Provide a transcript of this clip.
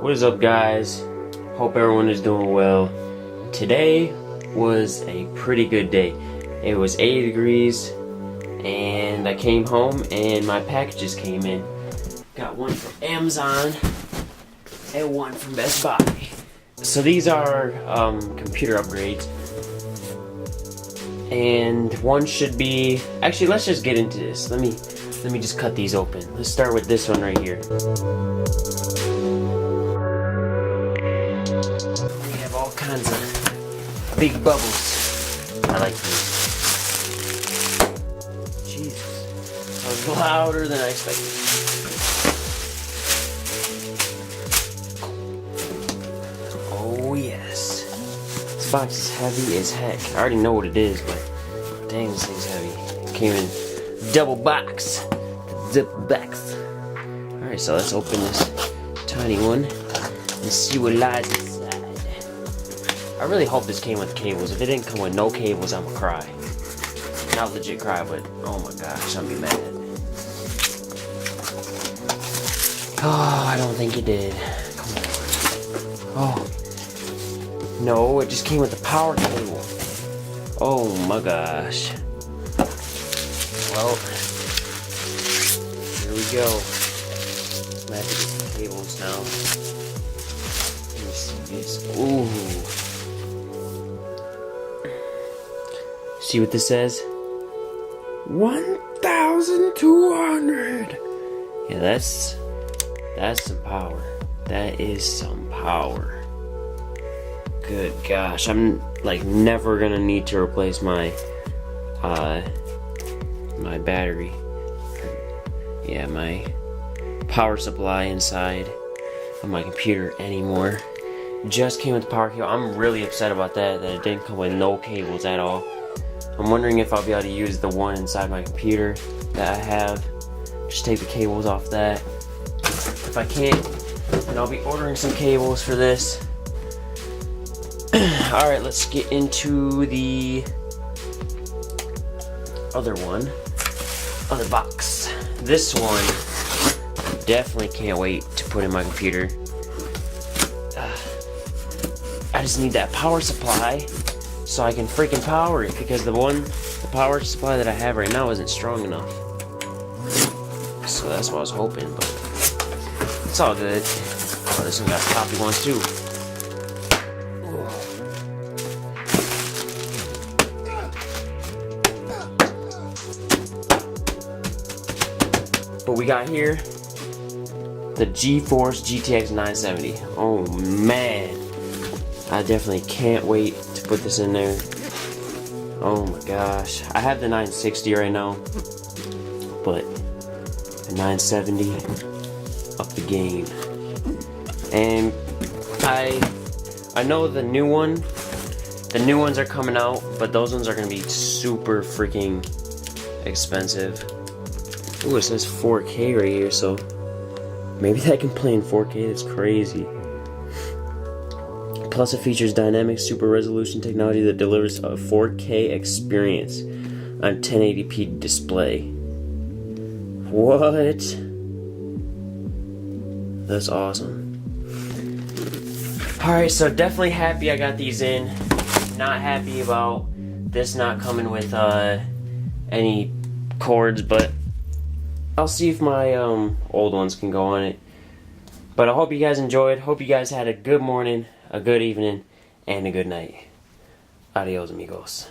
What is up, guys? Hope everyone is doing well. Today was a pretty good day. It was 80 degrees and I came home and my packages came in. Got one from Amazon and one from Best Buy. So these are computer upgrades. And one should be... Actually, let's just get into this. Let me just cut these open. Let's start with this one right here. We have all kinds of big bubbles. I like these. Jesus. That was louder than I expected. Oh yes. This box is heavy as heck. I already know what it is, but dang, this thing's heavy. It came in double box. Zip box. Alright, so let's open this tiny one and see what lies inside. I really hope this came with cables. If it didn't come with no cables, I'm gonna cry. Not legit cry, but oh my gosh, I'm gonna be mad. Oh, I don't think it did. Come on. Oh. No, it just came with the power cable. Oh my gosh. Well, here we go. I'm gonna have to get some cables now. Let me see this. Ooh. See what this says? 1,200. Yeah, that's some power. That is some power. Good gosh, I'm like never gonna need to replace my my battery. Yeah, my power supply inside of my computer anymore. Just came with the power cable. I'm really upset about that it didn't come with no cables at all. I'm wondering if I'll be able to use the one inside my computer that I have. Just take the cables off that. If I can't, then I'll be ordering some cables for this. Alright, let's get into the other one. Other box. This one, definitely can't wait to put in my computer. I just need that power supply so I can freaking power it, because the power supply that I have right now isn't strong enough. So that's what I was hoping, but it's all good. Oh, this one got floppy ones too. But we got here the GeForce GTX 970. Oh man, I definitely can't wait to put this in there. Oh my gosh, I have the 960 right now, but the 970 up the game. And I know the new ones are coming out, but those ones are gonna be super freaking expensive. Ooh, it says 4K right here, so maybe that can play in 4K. That's crazy. Plus, it features dynamic super resolution technology that delivers a 4K experience on 1080p display. What? That's awesome. Alright, so definitely happy I got these in. Not happy about this not coming with any cords, but I'll see if my old ones can go on it. But I hope you guys enjoyed. Hope you guys had a good morning, a good evening, and a good night. Adios, amigos.